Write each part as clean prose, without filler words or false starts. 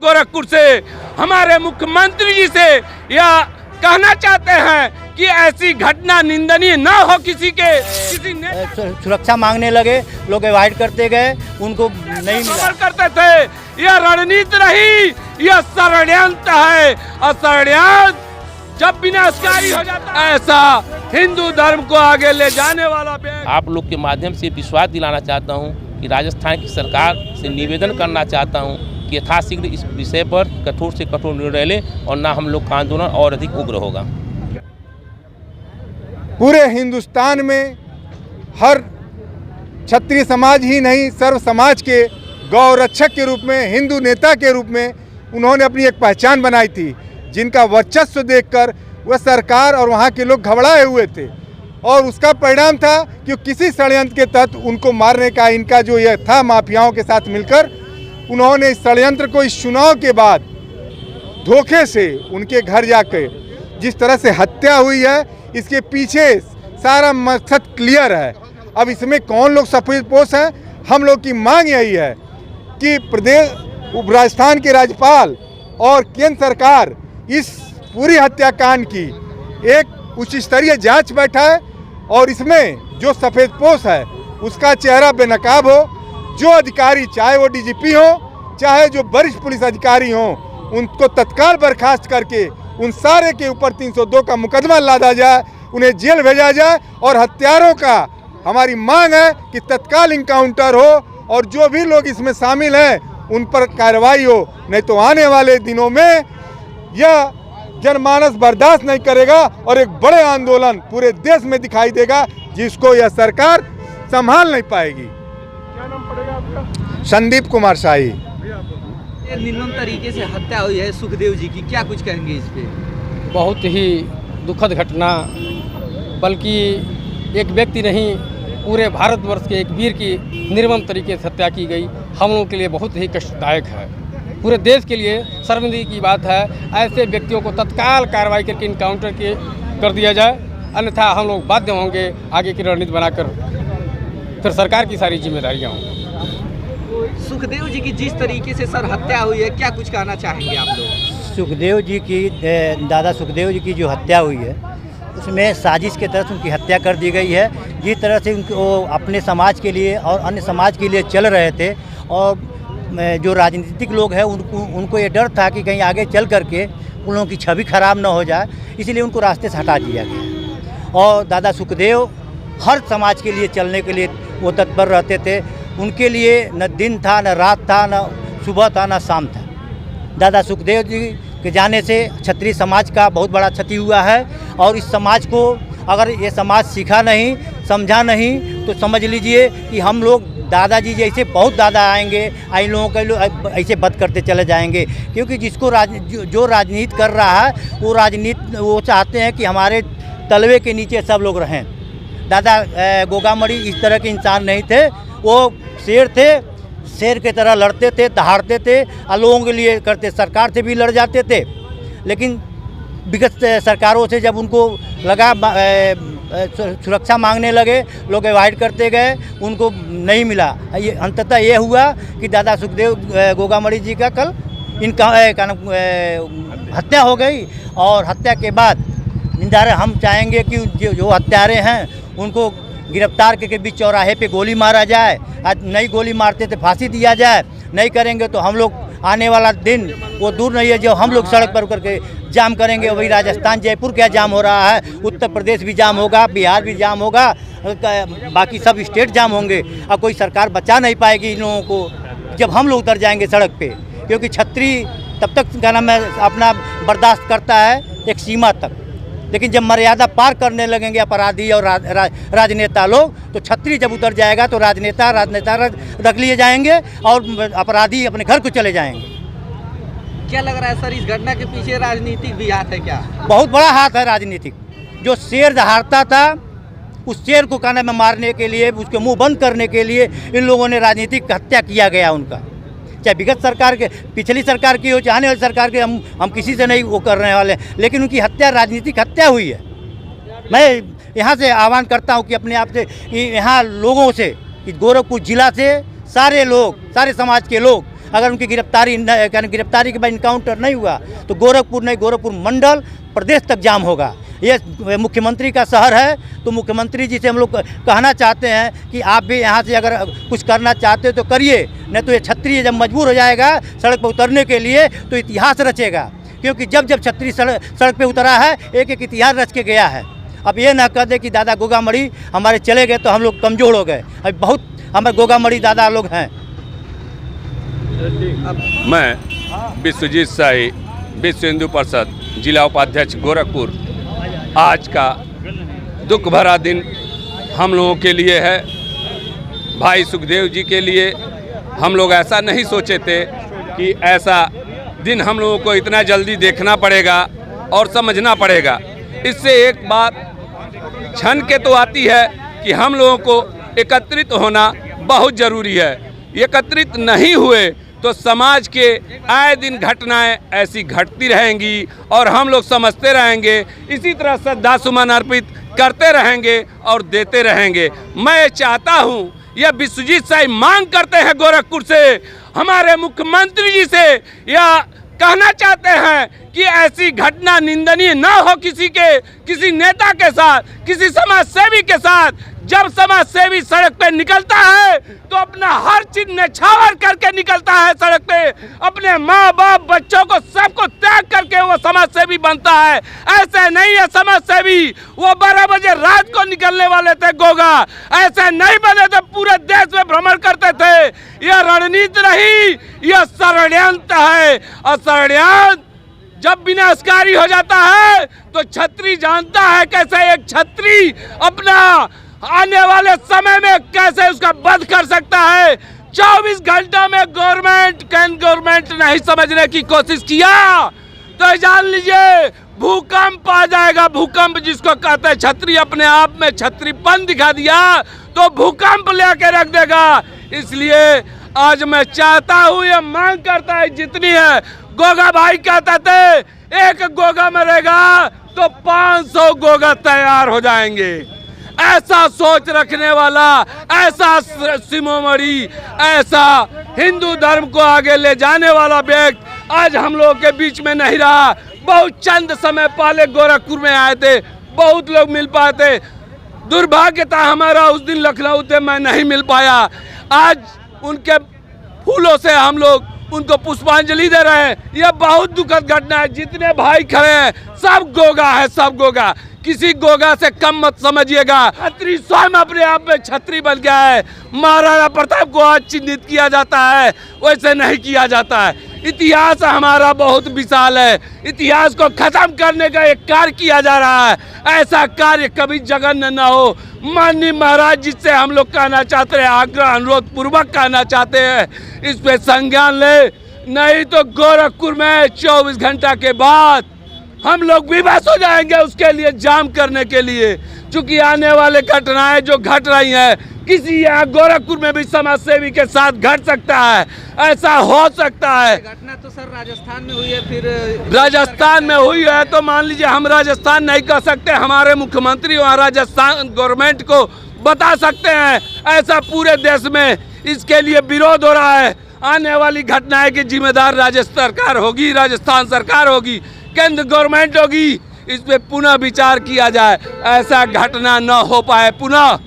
गोरखपुर से हमारे मुख्यमंत्री जी से यह कहना चाहते हैं कि ऐसी घटना निंदनीय न हो। किसी ने सुरक्षा मांगने लगे, लोग अवॉइड करते गए, उनको नहीं मिला करते थे। यह रणनीति रही, यह षड्यंत्र है और षड्यंत्र जब विनाशकारी हो जाता है, ऐसा हिंदू धर्म को आगे ले जाने वाला। आप लोग के माध्यम से विश्वास दिलाना चाहता हूं कि राजस्थान की सरकार से निवेदन करना चाहता हूं कि यथाशीघ्र इस विषय पर कठोर से कठोर निर्णय ले और ना हम लोग का आंदोलन और अधिक उग्र होगा। पूरे हिंदुस्तान में हर क्षत्रिय समाज ही नहीं, सर्व समाज के गौरक्षक के रूप में, हिंदू नेता के रूप में उन्होंने अपनी एक पहचान बनाई थी, जिनका वर्चस्व देखकर वह सरकार और वहाँ के लोग घबराए हुए थे। और उसका परिणाम था कि किसी षड्यंत्र के तहत उनको मारने का इनका जो यह था, माफियाओं के साथ मिलकर उन्होंने इस षड्यंत्र को इस चुनाव के बाद धोखे से उनके घर जाकर जिस तरह से हत्या हुई है, इसके पीछे सारा मकसद क्लियर है। अब इसमें कौन लोग सफेदपोश हैं? हम लोग की मांग यही है कि राजस्थान के राज्यपाल और केंद्र सरकार इस पूरी हत्याकांड की एक उच्च स्तरीय जांच बैठाए और इसमें जो सफेदपोश है उसका चेहरा बेनकाब हो। जो अधिकारी, चाहे वो डीजीपी हो, चाहे जो वरिष्ठ पुलिस अधिकारी हो, उनको तत्काल बर्खास्त करके उन सारे के ऊपर 302 का मुकदमा लादा जाए, उन्हें जेल भेजा जाए। और हत्यारों का हमारी मांग है कि तत्काल इनकाउंटर हो और जो भी लोग इसमें शामिल हैं उन पर कार्रवाई हो। नहीं तो आने वाले दिनों में यह जनमानस बर्दाश्त नहीं करेगा और एक बड़े आंदोलन पूरे देश में दिखाई देगा, जिसको यह सरकार संभाल नहीं पाएगी। क्या नाम पड़ेगा आपका? संदीप कुमार शाही। निर्मम तरीके से हत्या हुई है सुखदेव जी की, क्या कुछ कहेंगे इस पे? बहुत ही दुखद घटना, बल्कि एक व्यक्ति नहीं, पूरे भारतवर्ष के एक वीर की निर्मम तरीके से हत्या की गई। हम लोगों के लिए बहुत ही कष्टदायक है, पूरे देश के लिए शर्मिंदगी की बात है। ऐसे व्यक्तियों को तत्काल कार्रवाई करके इनकाउंटर कर दिया जाए, अन्यथा हम लोग बाध्य होंगे आगे की रणनीति बनाकर, फिर सरकार की सारी जिम्मेदारियाँ होंगी। सुखदेव जी की जिस तरीके से सर हत्या हुई है, क्या कुछ कहना चाहेंगे आप लोग? सुखदेव जी की, दादा सुखदेव जी की जो हत्या हुई है उसमें साजिश के तहत उनकी हत्या कर दी गई है। जिस तरह से वो अपने समाज के लिए और अन्य समाज के लिए चल रहे थे और जो राजनीतिक लोग हैं उनको ये डर था कि कहीं आगे चल करके उन लोगों की छवि खराब ना हो जाए, इसलिए उनको रास्ते से हटा दिया गया। और दादा सुखदेव हर समाज के लिए चलने के लिए वो तत्पर रहते थे। उनके लिए न दिन था, न रात था, न सुबह था, न शाम था। दादा सुखदेव जी के जाने से क्षत्रिय समाज का बहुत बड़ा क्षति हुआ है और इस समाज को अगर ये समाज सीखा नहीं, समझा नहीं, तो समझ लीजिए कि हम लोग दादाजी जैसे बहुत दादा आएंगे, इन लोगों के ऐसे बद करते चले जाएंगे। क्योंकि जिसको जो राजनीति कर रहा है वो चाहते हैं कि हमारे तलवे के नीचे सब लोग रहें। दादा गोगामड़ी इस तरह के इंसान नहीं थे, वो शेर थे, शेर की तरह लड़ते थे, दहाड़ते थे और लोगों के लिए करते, सरकार से भी लड़ जाते थे। लेकिन विगत सरकारों से जब उनको लगा सुरक्षा मांगने लगे, लोग अवॉइड करते गए, उनको नहीं मिला। ये अंततः ये हुआ कि दादा सुखदेव गोगामड़ी जी का कल इनका हत्या हो गई। और हत्या के बाद हम चाहेंगे कि जो हत्यारे हैं उनको गिरफ्तार करके बीच चौराहे पे गोली मारा जाए। आज नहीं गोली मारते तो फांसी दिया जाए। नहीं करेंगे तो हम लोग आने वाला दिन वो दूर नहीं है जो हम लोग सड़क पर करके जाम करेंगे। वही राजस्थान, जयपुर क्या जाम हो रहा है, उत्तर प्रदेश भी जाम होगा, बिहार भी जाम होगा, बाकी सब स्टेट जाम होंगे। अब कोई सरकार बचा नहीं पाएगी इन लोगों को जब हम लोग उतर जाएंगे सड़क पे। क्योंकि क्षत्रिय तब तक क्या नाम है अपना बर्दाश्त करता है एक सीमा तक, लेकिन जब मर्यादा पार करने लगेंगे अपराधी और राजनेता लोग, तो छतरी जब उतर जाएगा तो राजनेता रख लिए जाएंगे और अपराधी अपने घर को चले जाएंगे। क्या लग रहा है सर, इस घटना के पीछे राजनीतिक भी हाथ है क्या? बहुत बड़ा हाथ है राजनीतिक। जो शेर दहाड़ता था उस शेर को कहने में मारने के लिए, उसके मुंह बंद करने के लिए इन लोगों ने राजनीतिक हत्या किया गया उनका। चाहे विगत सरकार के, पिछली सरकार की हो, चाहे आने वाली सरकार के, हम किसी से नहीं वो करने वाले, लेकिन उनकी हत्या राजनीतिक हत्या हुई है। मैं यहाँ से आह्वान करता हूँ कि अपने आप से यहाँ लोगों से, गोरखपुर जिला से सारे लोग, सारे समाज के लोग अगर उनकी गिरफ्तारी के बाद इनकाउंटर नहीं हुआ तो गोरखपुर नहीं, गोरखपुर मंडल प्रदेश तक जाम होगा। ये मुख्यमंत्री का शहर है, तो मुख्यमंत्री जी से हम लोग कहना चाहते हैं कि आप भी यहाँ से अगर कुछ करना चाहते हो तो करिए, नहीं तो ये छत्री जब मजबूर हो जाएगा सड़क पर उतरने के लिए तो इतिहास रचेगा, क्योंकि जब जब छत्री सड़क पे उतरा है एक एक इतिहास रच के गया है। अब ये ना कह दे कि दादा गोगा मड़ी हमारे चले गए तो हम लोग कमज़ोर हो गए। अभी बहुत हमारे गोगा मड़ी दादा लोग हैं। मैं विश्वजीत शाही, विश्व हिंदू परिषद जिला उपाध्यक्ष गोरखपुर। आज का दुख भरा दिन हम लोगों के लिए है, भाई सुखदेव जी के लिए। हम लोग ऐसा नहीं सोचे थे कि ऐसा दिन हम लोगों को इतना जल्दी देखना पड़ेगा और समझना पड़ेगा। इससे एक बात क्षण के तो आती है कि हम लोगों को एकत्रित होना बहुत ज़रूरी है। एकत्रित नहीं हुए तो समाज के आए दिन घटनाएं ऐसी घटती रहेंगी और हम लोग समझते रहेंगे, इसी तरह श्रद्धा सुमन अर्पित करते रहेंगे और देते रहेंगे। मैं चाहता हूं, यह विश्वजीत शाही मांग करते हैं गोरखपुर से, हमारे मुख्यमंत्री जी से यह कहना चाहते हैं कि ऐसी घटना निंदनीय न हो किसी नेता के साथ, किसी समाज सेवी के साथ। जब समाज सेवी सड़क पे निकलता है तो अपना हर चीज न्यौछावर करके निकलता है सड़क पे, अपने माँ बाप बच्चों को सबको त्याग करके वो समाज सेवी बनता है। ऐसे नहीं है समाज सेवी, वो 12 बजे रात को निकलने वाले थे गोगा, ऐसे नहीं बने थे, पूरे देश में भ्रमण करते थे। यह रणनीति नहीं, यह षड्यंत्र है। और षड्यंत्र जब विनाशकारी हो जाता है तो छत्री जानता है कैसे एक छत्री अपना आने वाले समय में कैसे उसका वध कर सकता है। 24 घंटा में गवर्नमेंट नहीं समझने की कोशिश किया तो जान लीजिए भूकंप आ जाएगा। भूकंप जिसको कहते हैं, छत्री अपने आप में छत्रीपन दिखा दिया तो भूकंप लेके रख देगा। इसलिए आज मैं चाहता हूँ, ये मांग करता है जितनी है, गोगा भाई कहते थे एक गोगा मरेगा तो 500 गोगा तैयार हो जाएंगे। ऐसा सोच रखने वाला, ऐसा सिमोमणि, ऐसा हिंदू धर्म को आगे ले जाने वाला व्यक्ति आज हम लोगों के बीच में नहीं रहा। बहुत चंद समय पहले गोरखपुर में आए थे, बहुत लोग मिल पाए थे। दुर्भाग्य था हमारा, उस दिन लखनऊ से मैं नहीं मिल पाया। आज उनके फूलों से हम लोग उनको पुष्पांजलि दे रहे हैं। यह बहुत दुखद घटना है। जितने भाई खड़े हैं सब गोगा है, सब गोगा, किसी गोगा से कम मत समझिएगा। छत्री स्वयं अपने आप में छत्री बन गया है। महाराणा प्रताप को आज चिन्हित किया जाता है, वैसे नहीं किया जाता है। इतिहास हमारा बहुत विशाल है, इतिहास को खत्म करने का एक कार्य किया जा रहा है। ऐसा कार्य कभी जघन्य न हो। माननीय महाराज जिससे हम लोग कहना चाहते हैं, आग्रह अनुरोध पूर्वक कहना चाहते हैं, इस पे संज्ञान ले, नहीं तो गोरखपुर में 24 घंटा के बाद हम लोग विवश हो जाएंगे उसके लिए जाम करने के लिए। चूंकि आने वाले घटनाएं जो घट रही हैं, किसी यहाँ गोरखपुर में भी समाज सेवी के साथ घट सकता है, ऐसा हो सकता है। घटना तो सर राजस्थान में हुई है, फिर राजस्थान में हुई है तो मान लीजिए हम राजस्थान नहीं कह सकते, हमारे मुख्यमंत्री वहाँ राजस्थान गवर्नमेंट को बता सकते हैं। ऐसा पूरे देश में इसके लिए विरोध हो रहा है। आने वाली घटनाएं की जिम्मेदार राजस्थान सरकार होगी, राजस्थान सरकार होगी, केंद्र गवर्नमेंट होगी। इस पे पुनः विचार किया जाए, ऐसा घटना न हो पाए पुनः।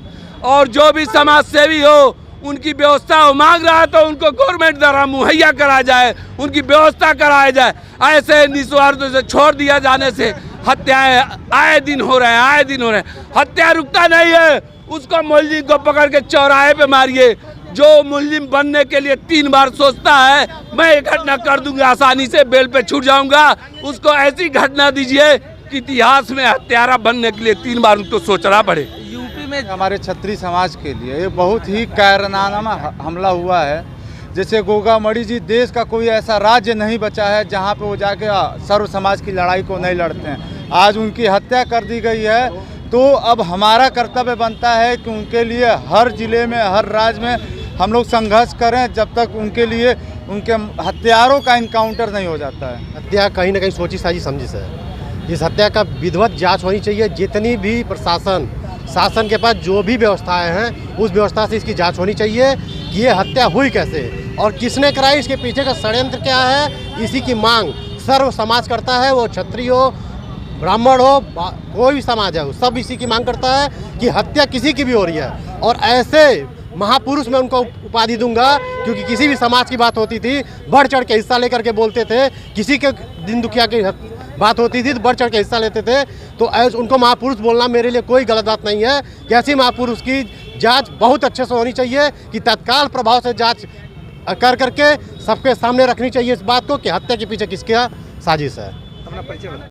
और जो भी समाज सेवी हो उनकी व्यवस्था मांग रहा है तो उनको गवर्नमेंट द्वारा मुहैया करा जाए, उनकी व्यवस्था कराया जाए। ऐसे निस्वार्थ से छोड़ दिया जाने से हत्याएं आए दिन हो रहे हैं, हत्या रुकता नहीं है। उसको मुलजिम को पकड़ के चौराहे पे मारिए। जो मुलजिम बनने के लिए 3 बार सोचता है मैं ये घटना कर दूंगा, आसानी से बेल पे छूट जाऊंगा, उसको ऐसी घटना दीजिए कि इतिहास में हत्यारा बनने के लिए 3 बार उनको सोचना पड़े। यूपी में हमारे छत्री समाज के लिए ये बहुत ही कायराना हमला हुआ है। जैसे गोगा मड़ी जी, देश का कोई ऐसा राज्य नहीं बचा है जहाँ पे वो जाके सर्व समाज की लड़ाई को नहीं लड़ते हैं। आज उनकी हत्या कर दी गई है, तो अब हमारा कर्तव्य बनता है कि उनके लिए हर जिले में, हर राज्य में हम लोग संघर्ष करें जब तक उनके लिए उनके हत्यारों का इनकाउंटर नहीं हो जाता है। हत्या कहीं ना कहीं सोची साजी समझी से है। इस हत्या का विधिवत जांच होनी चाहिए। जितनी भी शासन के पास जो भी व्यवस्थाएं हैं उस व्यवस्था से इसकी जांच होनी चाहिए कि ये हत्या हुई कैसे। और किसने कराई, इसके पीछे का षड्यंत्र क्या है, इसी की मांग सर्व समाज करता है। वो क्षत्रिय हो, ब्राह्मण हो, कोई भी समाज है, सब इसी की मांग करता है कि हत्या किसी की भी हो रही है। और ऐसे महापुरुष मैं उनको उपाधि दूंगा, क्योंकि किसी भी समाज की बात होती थी बढ़ चढ़ के हिस्सा लेकर के बोलते थे, किसी के दिन दुखिया की बात होती थी तो बढ़ चढ़ के हिस्सा लेते थे। तो उनको महापुरुष बोलना मेरे लिए कोई गलत बात नहीं है। ऐसे महापुरुष की जांच बहुत अच्छे से होनी चाहिए कि तत्काल प्रभाव से जांच कर करके सबके सामने रखनी चाहिए इस बात को कि हत्या के पीछे किसका साजिश है। अपना परिचय बताएं।